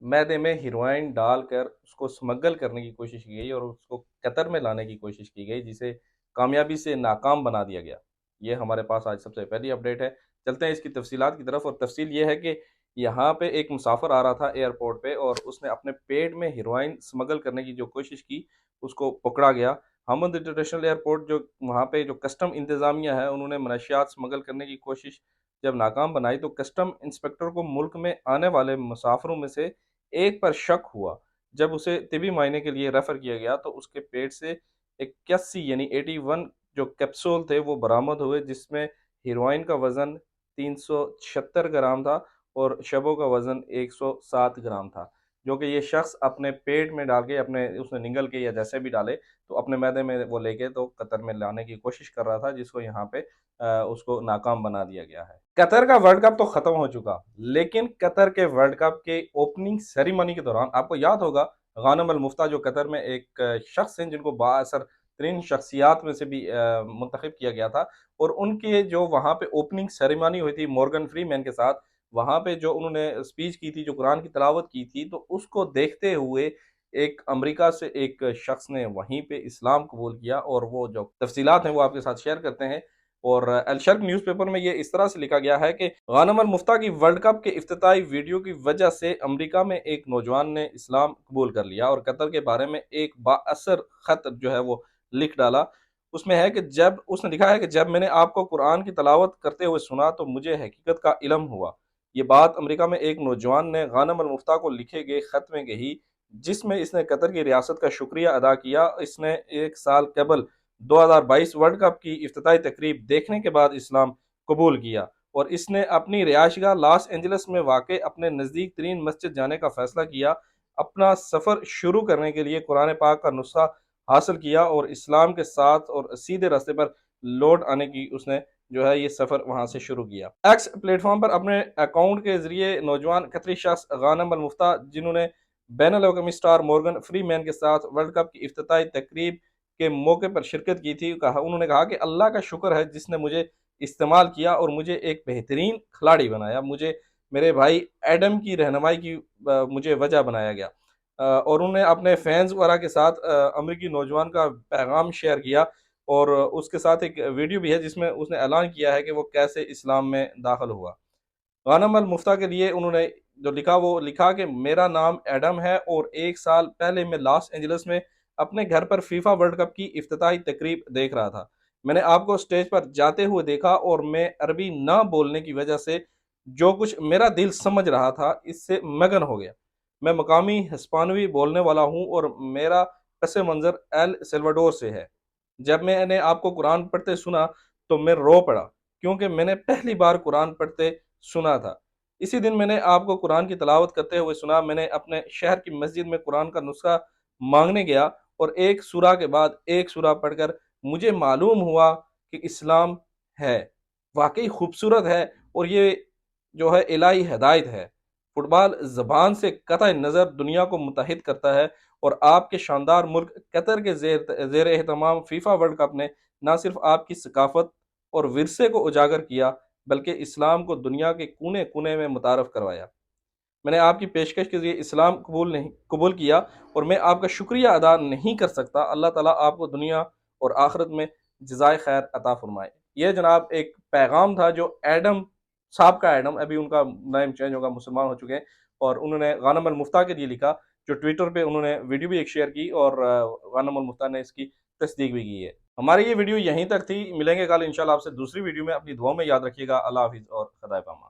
मैदे में हीरोइन डालकर उसको स्मगल करने की कोशिश की गई और उसको कतर में लाने की कोशिश की गई, जिसे कामयाबी से नाकाम बना दिया गया। ये हमारे पास आज सबसे पहली अपडेट है। चलते हैं इसकी तफसीलात की तरफ। और तफसील ये है कि यहाँ पे एक मुसाफिर आ रहा था एयरपोर्ट पे और उसने अपने पेट में हीरोइन स्मगल करने की जो कोशिश की, उसको पकड़ा गया। हमद इंटरनेशनल एयरपोर्ट, जो वहाँ पे जो कस्टम इंतज़ामिया है, उन्होंने मनशियात स्मगल करने की कोशिश जब नाकाम बनाई तो कस्टम इंस्पेक्टर को मुल्क में आने वाले मुसाफिरों में से एक पर शक हुआ। जब उसे तिबी मुआयने के लिए रेफ़र किया गया तो उसके पेट से 81 यानी 81 जो कैप्सूल थे वो बरामद हुए, जिसमें हीरोइन का वज़न 376 ग्राम था और शबों का वज़न 107 ग्राम था, जो कि ये शख्स अपने पेट में डाल के, अपने उसने निगल के या जैसे भी डाले, तो अपने मैदे में वो लेके तो कतर में लाने की कोशिश कर रहा था, जिसको यहाँ पे उसको नाकाम बना दिया गया है। कतर का वर्ल्ड कप तो खत्म हो चुका, लेकिन कतर के वर्ल्ड कप के ओपनिंग सेरेमनी के दौरान आपको याद होगा, गानम अल मुफ्ता जो कतर में एक शख्स हैं जिनको बाअसर तरीन शख्सियात में से भी मुंतखब किया गया था, और उनके जो वहाँ पे ओपनिंग सेरेमनी हुई थी मॉर्गन फ्रीमैन के साथ, वहाँ पे जो उन्होंने स्पीच की थी, जो कुरान की तिलावत की थी, तो उसको देखते हुए एक अमेरिका से एक शख्स ने वहीं पे इस्लाम कबूल किया, और वो जो तफसीलात हैं वो आपके साथ शेयर करते हैं। और अल शर्क न्यूज़पेपर में ये इस तरह से लिखा गया है कि गानम अल मुफ्ता की वर्ल्ड कप के इफ्तिताई वीडियो की वजह से अमेरिका में एक नौजवान ने इस्लाम कबूल कर लिया और कतर के बारे में एक बाअसर खत जो है वो लिख डाला। उसमें है कि जब उसने लिखा है कि जब मैंने आपको कुरान की तलावत करते हुए सुना तो मुझे हकीकत का इल्म हुआ। ये बात अमेरिका में एक नौजवान ने गानम अल मुफ्ता को लिखे गए खत में कही, जिसमें इसने कतर की रियासत का शुक्रिया अदा किया। इसने एक साल कबल 2022 वर्ल्ड कप की इफ्तिताई तकरीब देखने के बाद इस्लाम कबूल किया और इसने अपनी रिहाइशगाह लॉस एंजलिस में वाक़ अपने नज़दीक तरीन मस्जिद जाने का फ़ैसला किया। अपना सफ़र शुरू करने के लिए कुरान पाक का नुस्खा हासिल किया और इस्लाम के साथ और सीधे रास्ते पर लौट आने की उसने जो है ये सफ़र वहाँ से शुरू किया। एक्स प्लेटफॉर्म पर अपने अकाउंट के ज़रिए नौजवान कतरी शख्स गानम अल मुफ्ता, जिन्होंने बैन अल अवी स्टार मॉर्गन फ्रीमैन के साथ वर्ल्ड कप की इफ्तिताई तकरीब के मौके पर शिरकत की थी, उन्होंने कहा कि अल्लाह का शुक्र है जिसने मुझे इस्तेमाल किया और मुझे एक बेहतरीन खिलाड़ी बनाया। मुझे मेरे भाई एडम की रहनुमाई की मुझे वजह बनाया गया। और उन्होंने अपने फैंस वगैरह के साथ अमेरिकी नौजवान का पैगाम शेयर किया और उसके साथ एक वीडियो भी है जिसमें उसने ऐलान किया है कि वो कैसे इस्लाम में दाखिल हुआ। गानम अल मुफ्ता के लिए उन्होंने जो लिखा वो लिखा कि मेरा नाम एडम है और एक साल पहले मैं लॉस एंजलिस में अपने घर पर फीफा वर्ल्ड कप की इफ्तिताई तकरीब देख रहा था। मैंने आपको स्टेज पर जाते हुए देखा और मैं अरबी ना बोलने की वजह से जो कुछ मेरा दिल समझ रहा था इससे मगन हो गया। मैं मकामी हिस्पानवी बोलने वाला हूँ और मेरा पस मंज़र एल सेल्वाडोर से है। जब मैंने आपको कुरान पढ़ते सुना तो मैं रो पड़ा, क्योंकि मैंने पहली बार कुरान पढ़ते सुना था। इसी दिन मैंने आपको कुरान की तिलावत करते हुए सुना। मैंने अपने शहर की मस्जिद में कुरान का नुस्खा मांगने गया और एक सूरा के बाद एक सूरा पढ़कर मुझे मालूम हुआ कि इस्लाम है, वाकई खूबसूरत है और ये जो है इलाही हिदायत है। फुटबॉल ज़बान से कतई नज़र दुनिया को मुत्तहिद करता है और आपके शानदार मुल्क कतर के ज़ेर एहतमाम फीफा वर्ल्ड कप ने न सिर्फ आपकी सकाफत और विरसे को उजागर किया, बल्कि इस्लाम को दुनिया के कोने कोने में मुतारफ़ करवाया। मैंने आपकी पेशकश के ज़रिए इस्लाम कबूल किया और मैं आपका शुक्रिया अदा नहीं कर सकता। अल्लाह ताला आपको दुनिया और आखिरत में जज़ाए खैर अता फरमाए। ये जनाब एक पैगाम था जो एडम साहब का, एडम अभी उनका नाम चेंज होगा, मुसलमान हो चुके हैं, और उन्होंने गानम अल मुफ्ता के लिए लिखा, जो ट्विटर पे उन्होंने वीडियो भी एक शेयर की और गानम अल मुफ्ता ने इसकी तस्दीक भी की है। हमारी ये वीडियो यहीं तक थी। मिलेंगे कल इंशाल्लाह आपसे दूसरी वीडियो में। अपनी दुआओं में याद रखिएगा। अल्लाह हाफिज़ और खुदा पामान।